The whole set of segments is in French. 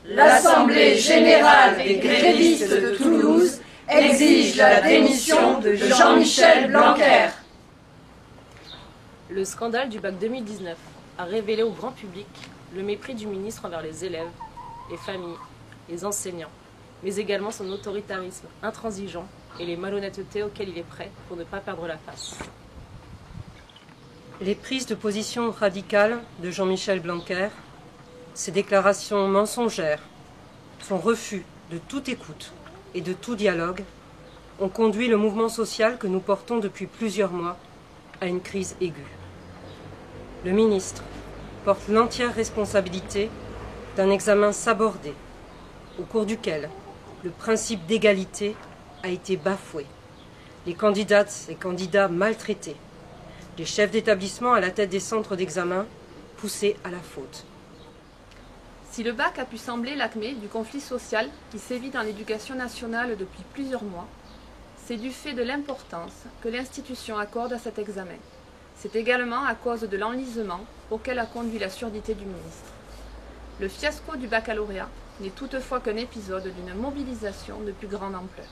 l'Assemblée générale des grévistes de Toulouse exige la démission de Jean-Michel Blanquer. Le scandale du bac 2019 a révélé au grand public le mépris du ministre envers les élèves, les familles, les enseignants, mais également son autoritarisme intransigeant et les malhonnêtetés auxquelles il est prêt pour ne pas perdre la face. Les prises de position radicales de Jean-Michel Blanquer, ses déclarations mensongères, son refus de toute écoute et de tout dialogue ont conduit le mouvement social que nous portons depuis plusieurs mois à une crise aiguë. Le ministre porte l'entière responsabilité d'un examen sabordé, au cours duquel le principe d'égalité a été bafoué, les candidates et candidats maltraités, les chefs d'établissement à la tête des centres d'examen poussés à la faute. Si le bac a pu sembler l'acmé du conflit social qui sévit dans l'éducation nationale depuis plusieurs mois, c'est du fait de l'importance que l'institution accorde à cet examen. C'est également à cause de l'enlisement auquel a conduit la surdité du ministre. Le fiasco du baccalauréat n'est toutefois qu'un épisode d'une mobilisation de plus grande ampleur.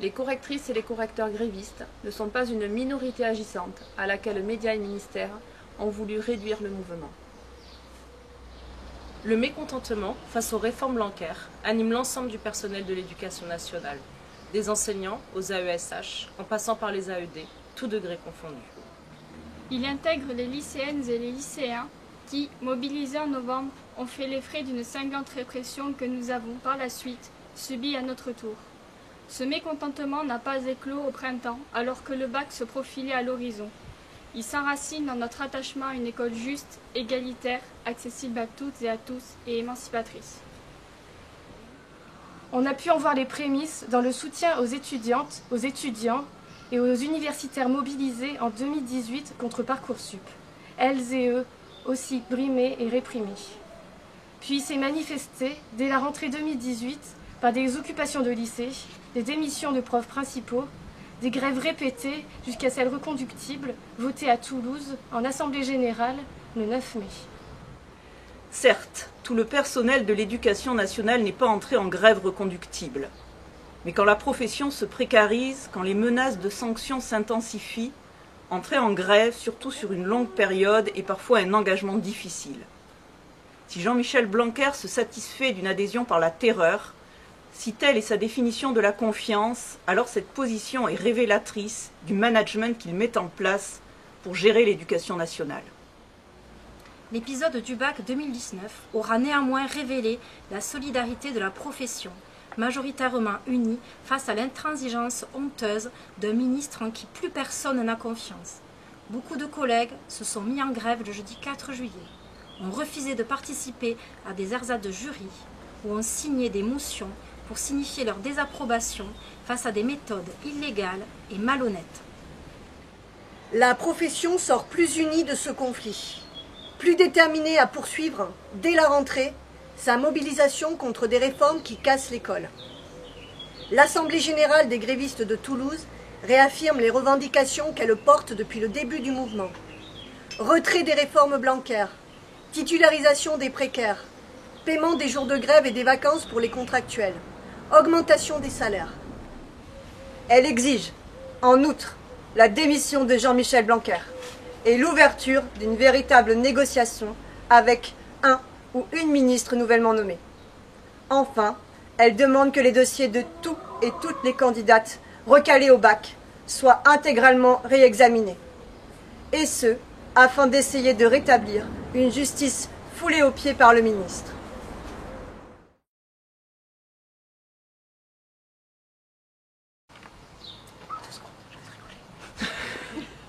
Les correctrices et les correcteurs grévistes ne sont pas une minorité agissante à laquelle médias et ministères ont voulu réduire le mouvement. Le mécontentement face aux réformes Blanquer anime l'ensemble du personnel de l'éducation nationale, des enseignants aux AESH, en passant par les AED, tous degrés confondus. Il intègre les lycéennes et les lycéens qui, mobilisés en novembre, ont fait les frais d'une cinglante répression que nous avons par la suite subie à notre tour. Ce mécontentement n'a pas éclos au printemps alors que le bac se profilait à l'horizon. Il s'enracine dans notre attachement à une école juste, égalitaire, accessible à toutes et à tous et émancipatrice. On a pu en voir les prémices dans le soutien aux étudiantes, aux étudiants et aux universitaires mobilisés en 2018 contre Parcoursup. Elles et eux, aussi brimés et réprimés. Puis s'est manifesté, dès la rentrée 2018, par des occupations de lycées, des démissions de profs principaux, des grèves répétées jusqu'à celles reconductibles, votées à Toulouse en Assemblée générale le 9 mai. Certes, tout le personnel de l'éducation nationale n'est pas entré en grève reconductible. Mais quand la profession se précarise, quand les menaces de sanctions s'intensifient, entrer en grève, surtout sur une longue période, est parfois un engagement difficile. Si Jean-Michel Blanquer se satisfait d'une adhésion par la terreur, si telle est sa définition de la confiance, alors cette position est révélatrice du management qu'il met en place pour gérer l'éducation nationale. L'épisode du bac 2019 aura néanmoins révélé la solidarité de la profession, majoritairement unie face à l'intransigeance honteuse d'un ministre en qui plus personne n'a confiance. Beaucoup de collègues se sont mis en grève le jeudi 4 juillet, ont refusé de participer à des ersatz de jury ou ont signé des motions pour signifier leur désapprobation face à des méthodes illégales et malhonnêtes. La profession sort plus unie de ce conflit, plus déterminée à poursuivre, dès la rentrée, sa mobilisation contre des réformes qui cassent l'école. L'Assemblée générale des grévistes de Toulouse réaffirme les revendications qu'elle porte depuis le début du mouvement. Retrait des réformes Blanquer, titularisation des précaires, paiement des jours de grève et des vacances pour les contractuels, augmentation des salaires. Elle exige, en outre, la démission de Jean-Michel Blanquer et l'ouverture d'une véritable négociation avec un ou une ministre nouvellement nommée. Enfin, elle demande que les dossiers de tous et toutes les candidates recalées au bac soient intégralement réexaminés. Et ce, afin d'essayer de rétablir une justice foulée aux pieds par le ministre.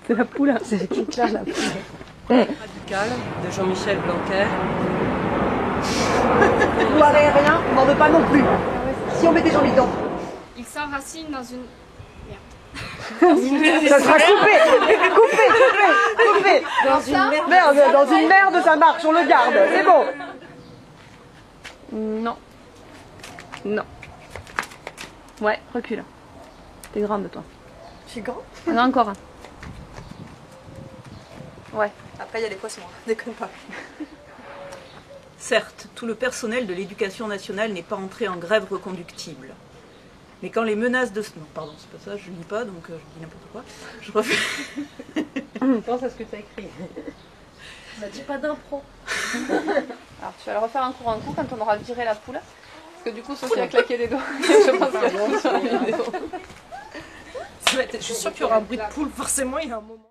C'est la poule. C'est clair, la poule. Radical de Jean-Michel Blanquer. Pouvoir et rien, on n'en veut pas non plus. Si on met des gens dedans. Il s'enracine dans une... Ça sera coupé. Dans une merde. Dans une merde, ça marche, on le garde, c'est bon. Non. Ouais, recule. T'es grande, toi. Je suis grand. Il y en a encore un. Ouais. Après, il y a les poissons, déconne pas. Certes, tout le personnel de l'éducation nationale n'est pas entré en grève reconductible. Mais quand les menaces de... Non, pardon, c'est pas ça, je lis pas, donc je dis n'importe quoi. Je refais... Pense à ce que tu as écrit. On n'a dit pas d'impro. Alors tu vas le refaire un coup quand on aura viré la poule. Parce que du coup, Sophie a claqué des doigts. Je pense qu'il y a sur la vidéo. Je suis sûre qu'il y aura un bruit de poule, forcément, il y a un moment.